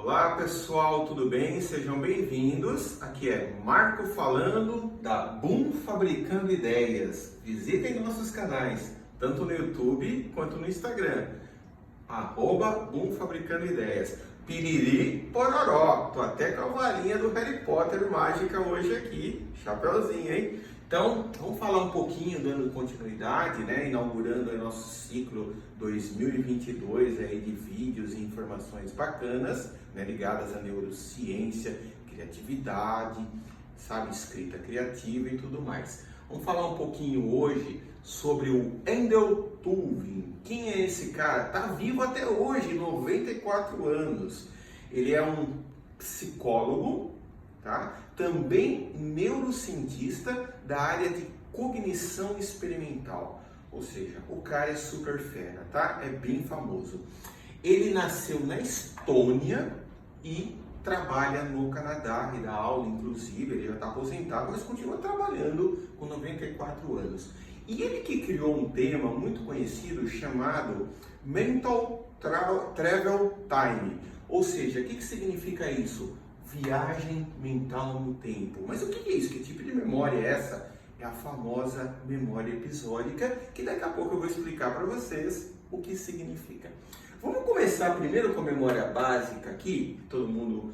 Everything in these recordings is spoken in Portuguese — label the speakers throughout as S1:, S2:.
S1: Olá pessoal, tudo bem? Sejam bem-vindos. Aqui é Marco falando da Boom Fabricando Ideias. Visitem nossos canais, tanto no YouTube quanto no Instagram. @Boom Fabricando Ideias. Piriri pororó. Tô até com a varinha do Harry Potter mágica hoje aqui. Chapeuzinho, hein? Então, vamos falar um pouquinho, dando continuidade, né? Inaugurando o nosso ciclo 2022 aí de vídeos e informações bacanas, né? Ligadas à neurociência, criatividade, sabe? Escrita criativa e tudo mais. Vamos falar um pouquinho hoje sobre o Wendell Tuvin. Quem é esse cara? Tá vivo até hoje, 94 anos. Ele é um psicólogo, tá? Também neurocientista da área de cognição experimental. Ou seja, o cara é super fera, tá? É bem famoso. Ele nasceu na Estônia e trabalha no Canadá, e dá aula, inclusive, ele já está aposentado, mas continua trabalhando com 94 anos. E ele que criou um tema muito conhecido chamado Mental Travel Time. Ou seja, o que significa isso? Viagem mental no tempo. Mas o que é isso? Que tipo de memória é essa? É a famosa memória episódica, que daqui a pouco eu vou explicar para vocês o que significa. Vamos começar primeiro com a memória básica aqui, que todo mundo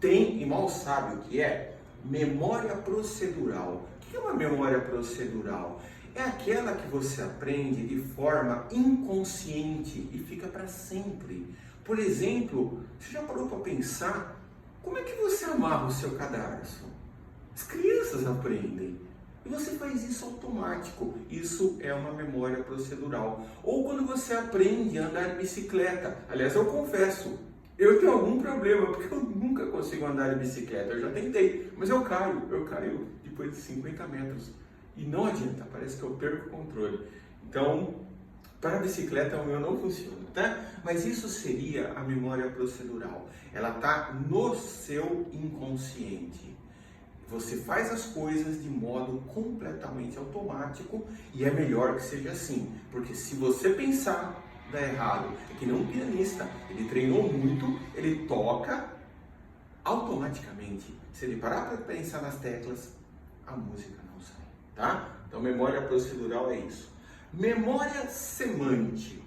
S1: tem e mal sabe o que é. Memória procedural. O que é uma memória procedural? É aquela que você aprende de forma inconsciente e fica para sempre. Por exemplo, você já parou para pensar como é que você amarra o seu cadarço? As crianças aprendem. E você faz isso automático. Isso é uma memória procedural. Ou quando você aprende a andar de bicicleta. Aliás, eu confesso, eu tenho algum problema, porque eu nunca consigo andar de bicicleta. Eu já tentei, mas eu caio depois de 50 metros. E não adianta, parece que eu perco o controle. Então, para a bicicleta o meu não funciona, tá? Mas isso seria a memória procedural. Ela está no seu inconsciente. Você faz as coisas de modo completamente automático e é melhor que seja assim, porque se você pensar, dá errado. É que nem um pianista, ele treinou muito, ele toca automaticamente. Se ele parar para pensar nas teclas, a música não sai, tá? Então memória procedural é isso. Memória semântica.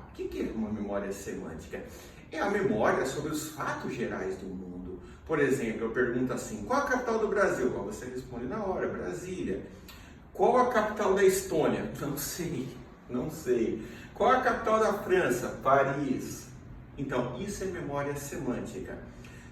S1: O que é uma memória semântica? É a memória sobre os fatos gerais do mundo. Por exemplo, eu pergunto assim, qual a capital do Brasil? Você responde na hora, Brasília. Qual a capital da Estônia? Não sei. Qual a capital da França? Paris. Então, isso é memória semântica.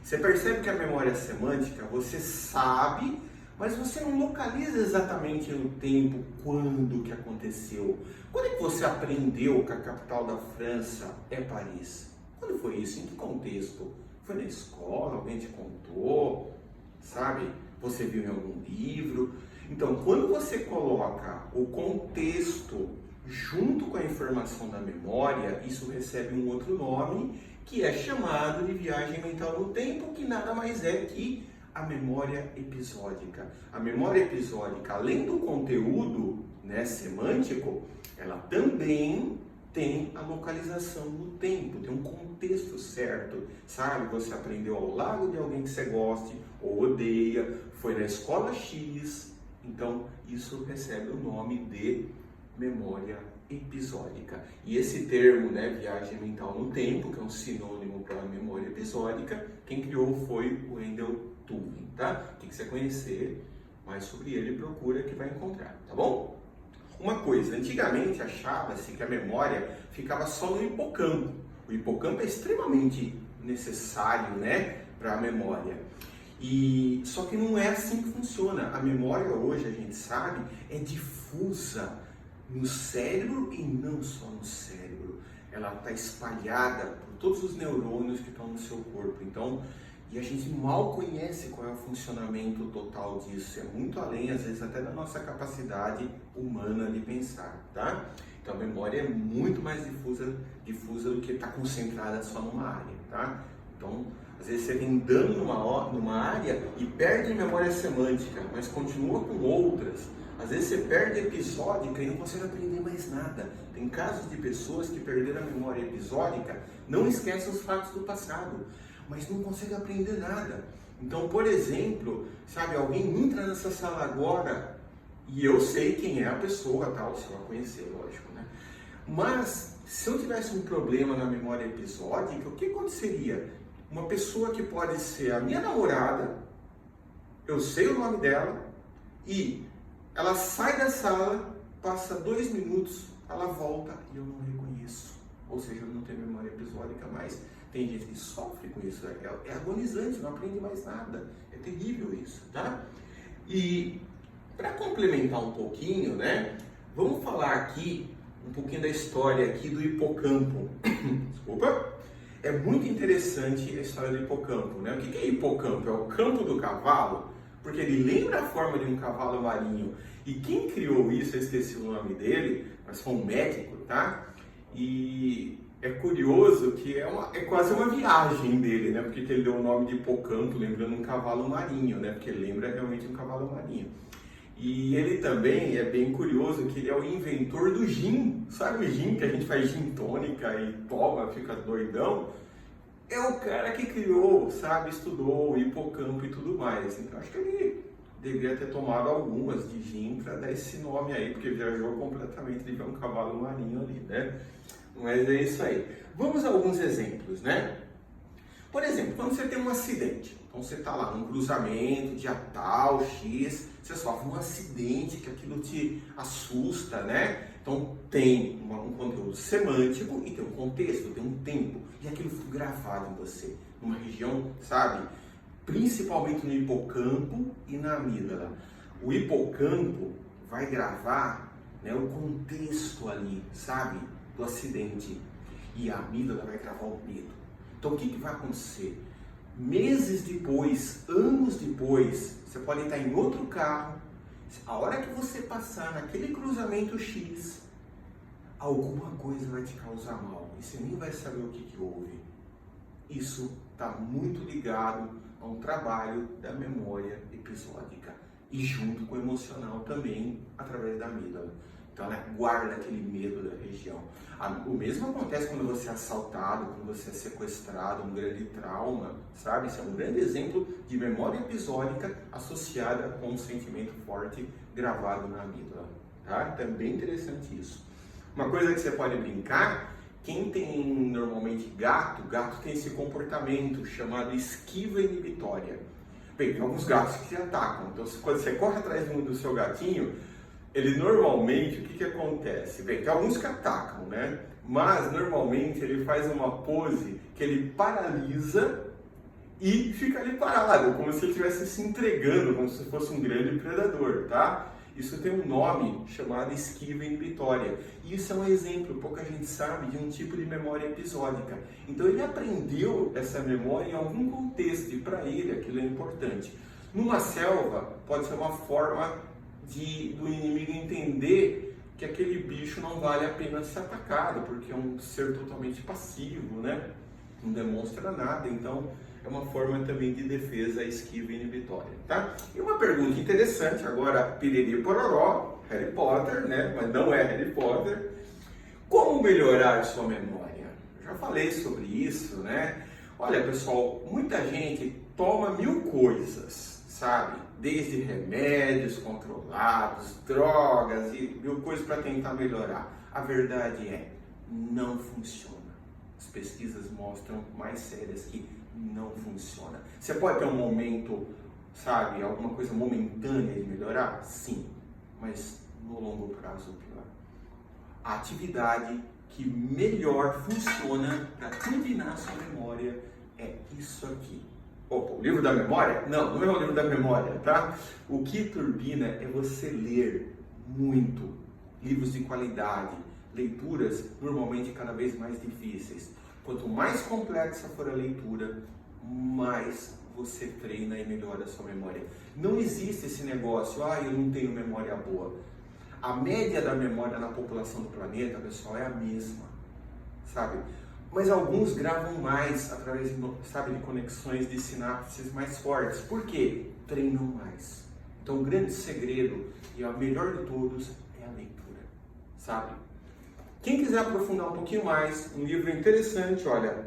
S1: Você percebe que a memória semântica, você sabe, mas você não localiza exatamente no tempo quando que aconteceu. Quando é que você aprendeu que a capital da França é Paris? Quando foi isso? Em que contexto? Foi na escola? Alguém te contou? Sabe? Você viu em algum livro? Então, quando você coloca o contexto junto com a informação da memória, isso recebe um outro nome, que é chamado de viagem mental no tempo, que nada mais é que a memória episódica. A memória episódica, além do conteúdo, né, semântico, ela também tem a localização no tempo, tem um contexto certo, sabe? Você aprendeu ao lado de alguém que você goste ou odeia, foi na escola X, então isso recebe o nome de memória episódica. E esse termo, né, viagem mental no tempo, que é um sinônimo para memória episódica, quem criou foi o Wendell Tuvin, tá? Quem quiser conhecer mais sobre ele, procura que vai encontrar, tá bom? Uma coisa, antigamente achava-se que a memória ficava só no hipocampo. O hipocampo é extremamente necessário, né, para a memória. Só que não é assim que funciona. A memória hoje, a gente sabe, é difusa no cérebro e não só no cérebro. Ela está espalhada por todos os neurônios que estão no seu corpo. Então, e a gente mal conhece qual é o funcionamento total disso. É muito além, às vezes, até da nossa capacidade humana de pensar, tá? Então, a memória é muito mais difusa do que estar concentrada só numa área, tá? Então, às vezes você vem dando numa área e perde memória semântica, mas continua com outras. Às vezes você perde episódica e não consegue aprender mais nada. Tem casos de pessoas que perderam a memória episódica, não esquecem os fatos do passado. mas não consegue aprender nada. Então, por exemplo, sabe, alguém entra nessa sala agora e eu sei quem é a pessoa, tal, se eu a conhecer, lógico, né? Mas, se eu tivesse um problema na memória episódica, o que aconteceria? Uma pessoa que pode ser a minha namorada, eu sei o nome dela, e ela sai da sala, passa 2 minutos, ela volta e eu não reconheço. Ou seja, eu não tenho memória episódica mais. Tem gente que sofre com isso, é agonizante, não aprende mais nada. É terrível isso, tá? E para complementar um pouquinho, né? Vamos falar aqui um pouquinho da história aqui do hipocampo. Desculpa. É muito interessante a história do hipocampo, né? O que é hipocampo? É o campo do cavalo, porque ele lembra a forma de um cavalo marinho. E quem criou isso, eu esqueci o nome dele, mas foi um médico, tá? E é curioso que é quase uma viagem dele, né? Porque ele deu o nome de hipocampo, lembrando um cavalo marinho, né? Porque ele lembra realmente um cavalo marinho. E ele também é bem curioso que ele é o inventor do gin. Sabe o gin que a gente faz gin tônica e toma, fica doidão? É o cara que criou, sabe, estudou o hipocampo e tudo mais. Então acho que ele deveria ter tomado algumas de gin para dar esse nome aí, porque viajou completamente, ele é um cavalo marinho ali, né? Mas é isso aí. Vamos a alguns exemplos, né? Por exemplo, quando você tem um acidente, então você está lá num cruzamento, dia tal, X, você sofre um acidente que aquilo te assusta, né? Então tem um conteúdo semântico e tem um contexto, tem um tempo, e aquilo foi gravado em você, numa região, sabe? Principalmente no hipocampo e na amígdala. O hipocampo vai gravar, né, o contexto ali, sabe? Do acidente. E a amígdala vai gravar o medo. Então o que vai acontecer? Meses depois, anos depois, você pode estar em outro carro, a hora que você passar naquele cruzamento X, alguma coisa vai te causar mal e você nem vai saber o que houve. Isso está muito ligado a um trabalho da memória episódica e junto com o emocional também através da amígdala. Então ela guarda aquele medo da região. O mesmo acontece quando você é assaltado, quando você é sequestrado, um grande trauma, sabe? Isso é um grande exemplo de memória episódica associada com um sentimento forte gravado na amígdala, tá? Então é bem interessante isso. Uma coisa que você pode brincar, quem tem normalmente gato tem esse comportamento chamado esquiva inibitória. Bem, tem alguns gatos que te atacam, então quando você corre atrás do seu gatinho, ele normalmente, o que acontece? Bem, tem alguns que atacam, né? Mas normalmente ele faz uma pose que ele paralisa e fica ali parado, como se ele estivesse se entregando, como se fosse um grande predador, tá? Isso tem um nome chamado esquiva inibitória. E isso é um exemplo, pouca gente sabe, de um tipo de memória episódica. Então ele aprendeu essa memória em algum contexto e para ele aquilo é importante. Numa selva, pode ser uma forma do inimigo entender que aquele bicho não vale a pena ser atacado, porque é um ser totalmente passivo, né? Não demonstra nada, então é uma forma também de defesa esquiva inibitória, tá? E uma pergunta interessante, agora piriri pororó, Harry Potter, né? Mas não é Harry Potter. Como melhorar sua memória? Eu já falei sobre isso, né? Olha, pessoal, muita gente toma 1000 coisas, sabe? Desde remédios controlados, drogas e 1000 coisas para tentar melhorar. A verdade é, não funciona. As pesquisas mostram mais sérias que não funciona. Você pode ter um momento, sabe, alguma coisa momentânea de melhorar? Sim, mas no longo prazo pior. A atividade que melhor funciona para turbinar sua memória é isso aqui. Opa, o livro da memória? Não, não é o livro da memória, tá? O que turbina é você ler muito, livros de qualidade, leituras normalmente cada vez mais difíceis. Quanto mais complexa for a leitura, mais você treina e melhora a sua memória. Não existe esse negócio, eu não tenho memória boa. A média da memória na população do planeta, pessoal, é a mesma, sabe? Mas alguns gravam mais através de conexões de sinapses mais fortes. Por quê? Treinam mais. Então o grande segredo e a melhor de todos é a leitura, sabe? Quem quiser aprofundar um pouquinho mais, um livro interessante, olha,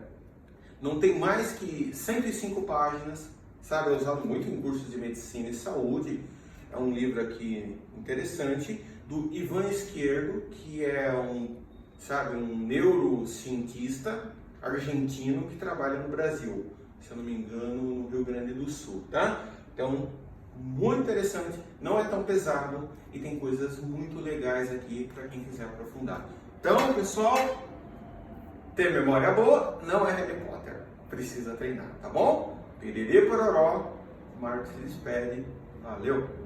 S1: não tem mais que 105 páginas, sabe? É usado muito em cursos de medicina e saúde. É um livro aqui interessante, do Ivan Izquierdo, que é um neurocientista argentino que trabalha no Brasil, se eu não me engano, no Rio Grande do Sul, tá? Então, muito interessante, não é tão pesado e tem coisas muito legais aqui para quem quiser aprofundar. Então, pessoal, ter memória boa não é Harry Potter, precisa treinar, tá bom? Piriri pororó, Marcos se despede, valeu!